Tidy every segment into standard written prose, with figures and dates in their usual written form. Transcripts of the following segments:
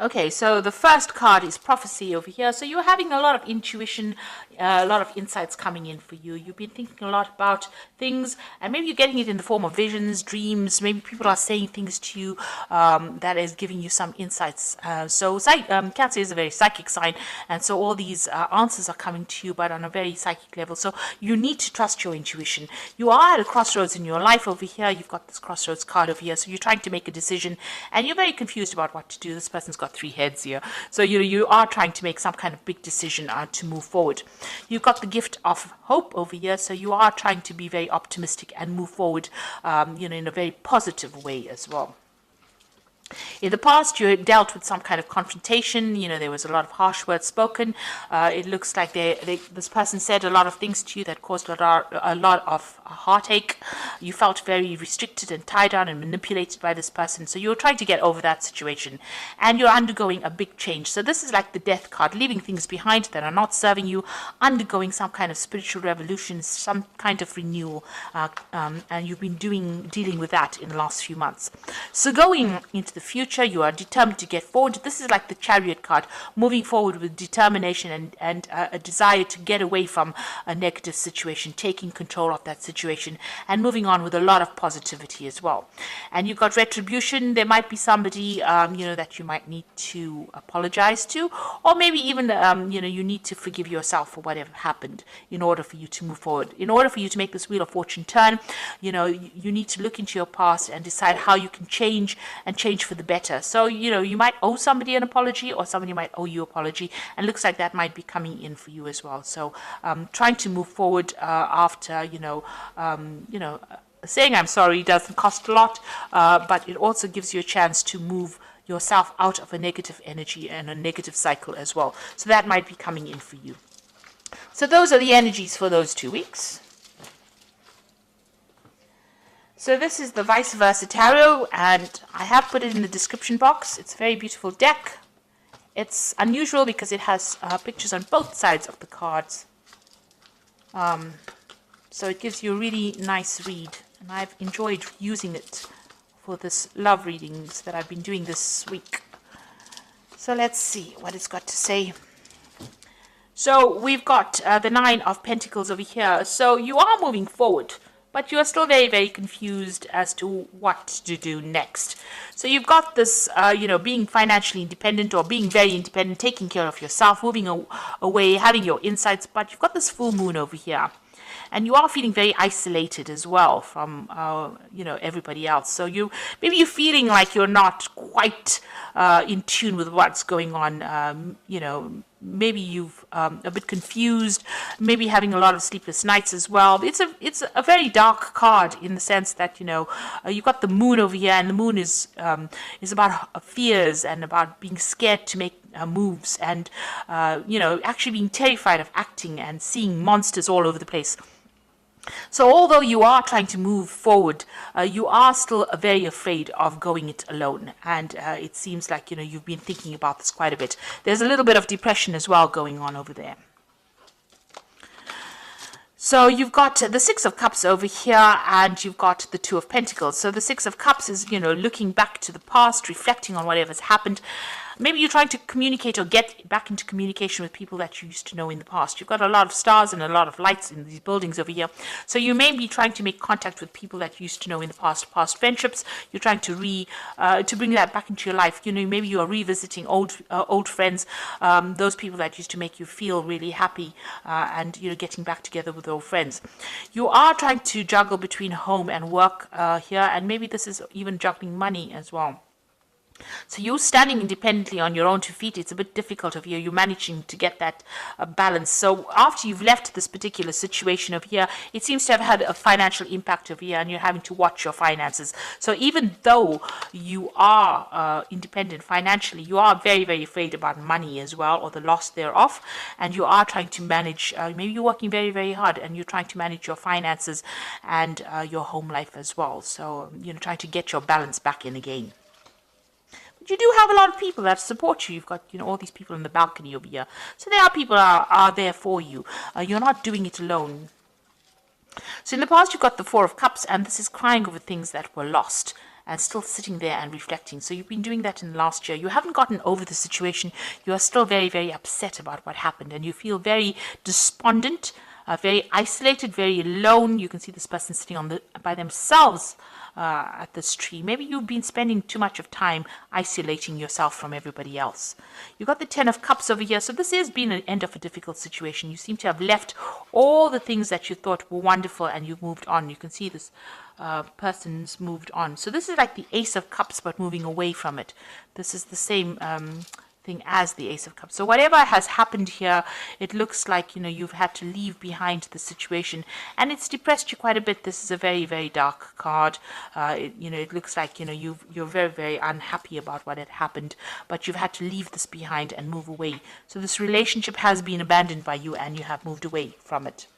Okay, so the first card is prophecy over here. So you're having a lot of intuition, a lot of insights coming in for you. You've been thinking a lot about things, and maybe you're getting it in the form of visions, dreams. Maybe people are saying things to you that is giving you some insights. Cancer is a very psychic sign, and so all these answers are coming to you, but on a very psychic level. So you need to trust your intuition. You are at a crossroads in your life over here. You've got this crossroads card over here. So you're trying to make a decision, and you're very confused about what to do. This person's got 3 heads here. So you are trying to make some kind of big decision to move forward. You've got the gift of hope over here. So you are trying to be very optimistic and move forward, in a very positive way as well. In the past, you had dealt with some kind of confrontation. There was a lot of harsh words spoken. It looks like this person said a lot of things to you that caused a lot of heartache. You felt very restricted and tied down and manipulated by this person. So you're trying to get over that situation, and you're undergoing a big change. So this is like the death card, leaving things behind that are not serving you, undergoing some kind of spiritual revolution, some kind of renewal, and you've been dealing with that in the last few months. So going into the future, you are determined to get forward. This is like the Chariot card, moving forward with determination and a desire to get away from a negative situation, taking control of that situation, and moving on with a lot of positivity as well. And you've got retribution. There might be somebody that you might need to apologize to, or maybe even you need to forgive yourself for whatever happened in order for you to move forward. In order for you to make this wheel of fortune turn, you need to look into your past and decide how you can change for the better. So you might owe somebody an apology, or somebody might owe you an apology, and looks like that might be coming in for you as well. So trying to move forward after saying I'm sorry doesn't cost a lot, but it also gives you a chance to move yourself out of a negative energy and a negative cycle as well. So that might be coming in for you. So those are the energies for those 2 weeks. So this is the Vice Versa Tarot, and I have put it in the description box. It's a very beautiful deck. It's unusual because it has pictures on both sides of the cards. So it gives you a really nice read, and I've enjoyed using it for this love readings that I've been doing this week. So let's see what it's got to say. So we've got the 9 of Pentacles over here. So you are moving forward, but you are still very, very confused as to what to do next. So you've got this, being financially independent, or being very independent, taking care of yourself, moving away, having your insights, but you've got this full moon over here. And you are feeling very isolated as well from, everybody else. So maybe you're feeling like you're not quite in tune with what's going on, maybe you've a bit confused, maybe having a lot of sleepless nights as well. It's a very dark card in the sense that you've got the moon over here, and the moon is about fears and about being scared to make moves, and actually being terrified of acting and seeing monsters all over the place. So although you are trying to move forward, you are still very afraid of going it alone. And it seems like, you've been thinking about this quite a bit. There's a little bit of depression as well going on over there. So you've got the 6 of Cups over here, and you've got the 2 of Pentacles. So the 6 of Cups is, looking back to the past, reflecting on whatever's happened. Maybe you're trying to communicate or get back into communication with people that you used to know in the past. You've got a lot of stars and a lot of lights in these buildings over here. So you may be trying to make contact with people that you used to know in the past friendships. You're trying to bring that back into your life. Maybe you are revisiting old friends, those people that used to make you feel really happy, and getting back together with old friends. You are trying to juggle between home and work here, and maybe this is even juggling money as well. So you're standing independently on your own 2 feet. It's a bit difficult of you. You're managing to get that balance. So after you've left this particular situation over here, it seems to have had a financial impact over here, and you're having to watch your finances. So even though you are independent financially, you are very, very afraid about money as well, or the loss thereof. And you are trying to manage, maybe you're working very, very hard, and you're trying to manage your finances and your home life as well. So, trying to get your balance back in again. You do have a lot of people that support you. You've got, all these people on the balcony over here. So there are people are there for you. You're not doing it alone. So in the past, you've got the 4 of Cups, and this is crying over things that were lost. and still sitting there and reflecting. So you've been doing that in the last year. You haven't gotten over the situation. You are still very, very upset about what happened, and you feel very despondent, very isolated, very alone. You can see this person sitting by themselves at this tree. Maybe you've been spending too much of time isolating yourself from everybody else. You've got the Ten of Cups over here. So this has been an end of a difficult situation. You seem to have left all the things that you thought were wonderful and you've moved on. You can see this person's moved on. So this is like the Ace of Cups, but moving away from it. This is the same thing as the Ace of Cups. So whatever has happened here, it looks like, you've had to leave behind the situation, and it's depressed you quite a bit. This is a very, very dark card. It looks like, you're very, very unhappy about what had happened, but you've had to leave this behind and move away. So this relationship has been abandoned by you and you have moved away from it.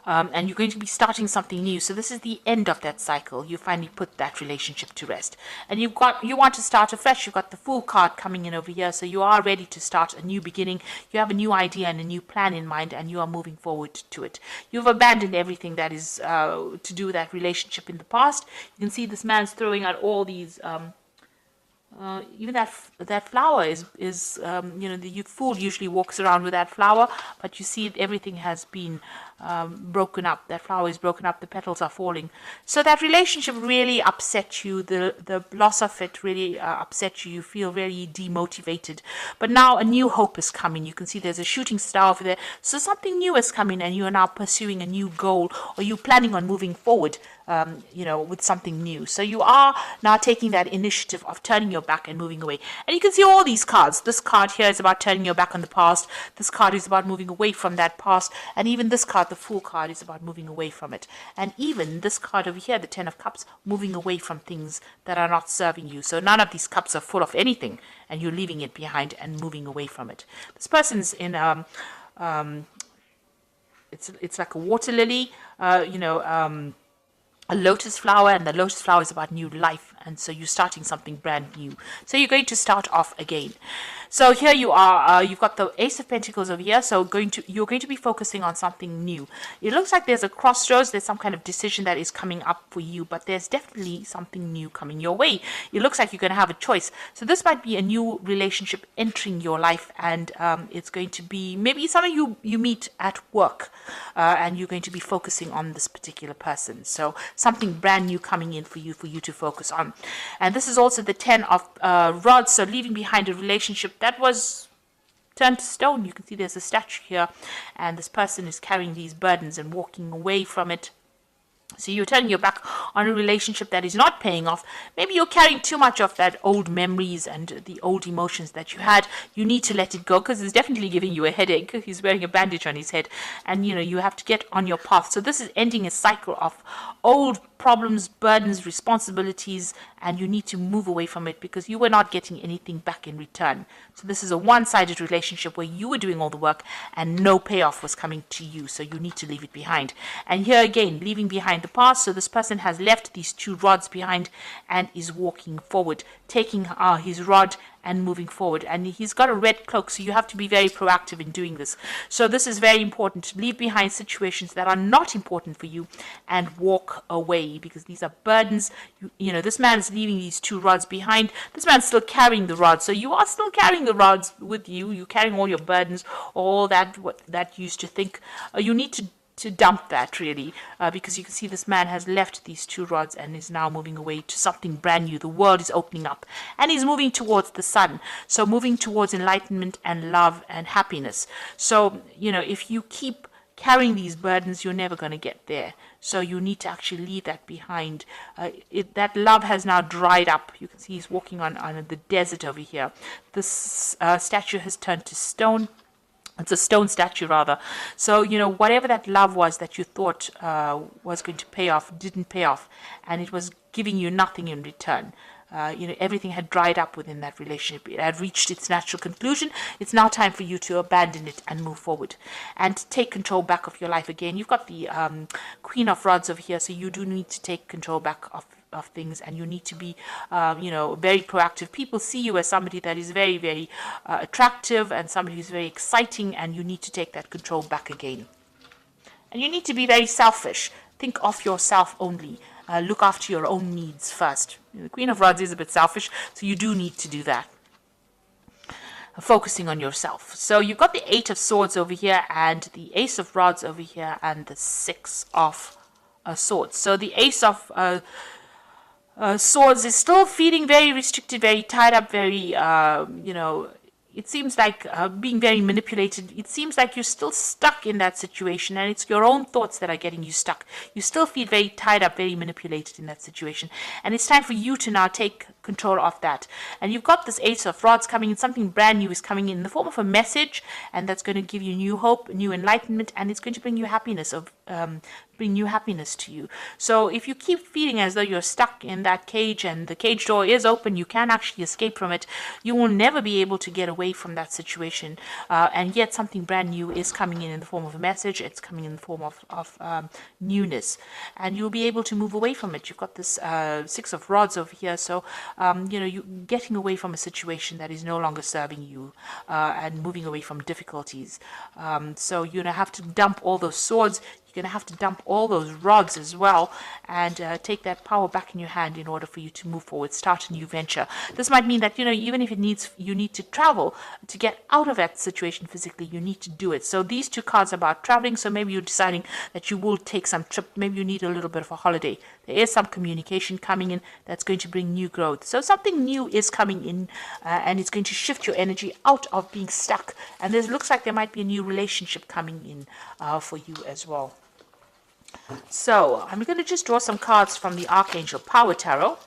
And you're going to be starting something new. So this is the end of that cycle. You finally put that relationship to rest. And you want to start afresh. You've got the Fool card coming in over here. So you are ready to start a new beginning. You have a new idea and a new plan in mind, and you are moving forward to it. You've abandoned everything that is to do with that relationship in the past. You can see this man's throwing out all these... even that flower is the fool usually walks around with that flower, but you see everything has been broken up. That flower is broken up, the petals are falling. So that relationship really upset you. The loss of it really upset you. You feel very demotivated. But now a new hope is coming. You can see there's a shooting star over there. So something new is coming, and you are now pursuing a new goal, or you're planning on moving forward with something new. So you are now taking that initiative of turning your back and moving away. And you can see all these cards. This card here is about turning your back on the past. This card is about moving away from that past. And even this card, the Fool card, is about moving away from it. And even this card over here, the Ten of Cups, moving away from things that are not serving you. So none of these cups are full of anything, and you're leaving it behind and moving away from it. This person's in it's like a water lily, a lotus flower, and the lotus flower is about new life, and so you're starting something brand new. So you're going to start off again. So here you are, you've got the Ace of Pentacles over here, so you're going to be focusing on something new. It looks like there's a crossroads, there's some kind of decision that is coming up for you, but there's definitely something new coming your way. It looks like you're going to have a choice. So this might be a new relationship entering your life, and it's going to be maybe somebody you meet at work, and you're going to be focusing on this particular person. So something brand new coming in for you to focus on. And this is also the Ten of Rods, so leaving behind a relationship that was turned to stone. You can see there's a statue here, and this person is carrying these burdens and walking away from it. So you're turning your back on a relationship that is not paying off. Maybe you're carrying too much of that old memories and the old emotions that you had. You need to let it go, because it's definitely giving you a headache. He's wearing a bandage on his head, and you have to get on your path. So this is ending a cycle of old problems, burdens, responsibilities, and you need to move away from it because you were not getting anything back in return. So this is a one-sided relationship where you were doing all the work and no payoff was coming to you. So you need to leave it behind. And here again, leaving behind the past. So this person has left these two rods behind and is walking forward, taking his rod and moving forward. And he's got a red cloak, so you have to be very proactive in doing this. So this is very important, to leave behind situations that are not important for you and walk away, because these are burdens. This man's leaving these two rods behind. This man's still carrying the rods, so you are still carrying the rods with you. You're carrying all your burdens, all that you used to think. You need to dump that, really, because you can see this man has left these two rods and is now moving away to something brand new. The world is opening up and he's moving towards the sun, so moving towards enlightenment and love and happiness. So if you keep carrying these burdens, you're never going to get there. So you need to actually leave that behind. That love has now dried up. You can see he's walking on the desert over here. This statue has turned to stone. It's a stone statue, rather. So, whatever that love was that you thought was going to pay off, didn't pay off. And it was giving you nothing in return. Everything had dried up within that relationship. It had reached its natural conclusion. It's now time for you to abandon it and move forward and take control back of your life again. You've got the Queen of Rods over here, so you do need to take control back of things, and you need to be very proactive. People see you as somebody that is very, very attractive and somebody who's very exciting, and you need to take that control back again. And you need to be very selfish. Think of yourself only. look after your own needs first. The Queen of Rods is a bit selfish, so you do need to do that. Focusing on yourself. So you've got the Eight of Swords over here and the Ace of Rods over here and the Six of Swords. So the Ace of Swords is still feeling very restricted, very tied up, very, it seems like being very manipulated. It seems like you're still stuck in that situation, and it's your own thoughts that are getting you stuck. You still feel very tied up, very manipulated in that situation. And it's time for you to now take control of that. And you've got this Ace of Rods coming in. Something brand new is coming in the form of a message, and that's going to give you new hope, new enlightenment, and it's going to bring you happiness bring new happiness to you. So if you keep feeling as though you're stuck in that cage and the cage door is open, you can actually escape from it, you will never be able to get away from that situation. And yet something brand new is coming in the form of a message. It's coming in the form of newness, and you'll be able to move away from it. You've got this Six of Rods over here, so you're getting away from a situation that is no longer serving you, and moving away from difficulties. So you're gonna have to dump all those swords. You're going to have to dump all those rods as well, and take that power back in your hand in order for you to move forward, start a new venture. This might mean that, even if you need to travel to get out of that situation physically, you need to do it. So these two cards are about traveling, so maybe you're deciding that you will take some trip, maybe you need a little bit of a holiday. There is some communication coming in that's going to bring new growth. So something new is coming in, and it's going to shift your energy out of being stuck. And it looks like there might be a new relationship coming in for you as well. So I'm going to just draw some cards from the Archangel Power Tarot.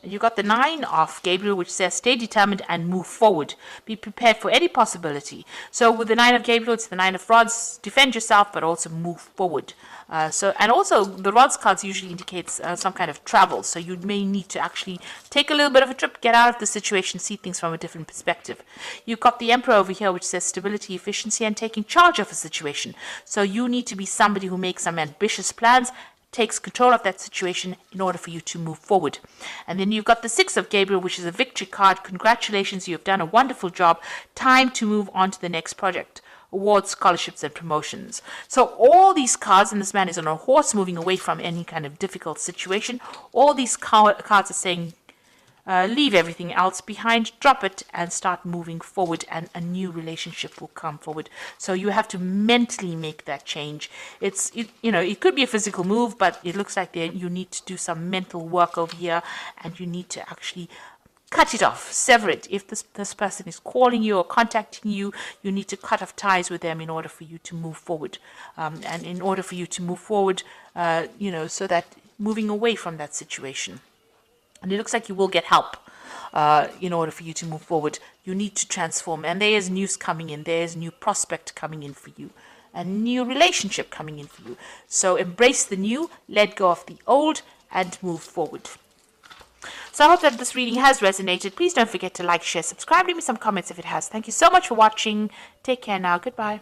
And you've got the Nine of Gabriel, which says, stay determined and move forward. Be prepared for any possibility. So with the Nine of Gabriel, it's the Nine of Rods. Defend yourself, but also move forward. And also the Rods cards usually indicates some kind of travel. So you may need to actually take a little bit of a trip, get out of the situation, see things from a different perspective. You've got the Emperor over here, which says stability, efficiency, and taking charge of a situation. So you need to be somebody who makes some ambitious plans, takes control of that situation in order for you to move forward. And then you've got the Six of Gabriel, which is a victory card. Congratulations, you have done a wonderful job. Time to move on to the next project. Awards, scholarships, and promotions. So all these cards, and this man is on a horse moving away from any kind of difficult situation, all these cards are saying, leave everything else behind, drop it, and start moving forward, and a new relationship will come forward. So you have to mentally make that change. It could be a physical move, but it looks like you need to do some mental work over here, and you need to actually cut it off, sever it. If this person is calling you or contacting you, you need to cut off ties with them in order for you to move forward. And in order for you to move forward, so that moving away from that situation. And it looks like you will get help in order for you to move forward. You need to transform. And there is news coming in. There is new prospect coming in for you. A new relationship coming in for you. So embrace the new, let go of the old, and move forward. So I hope that this reading has resonated. Please don't forget to like, share, subscribe. Leave me some comments if it has. Thank you so much for watching. Take care now. Goodbye.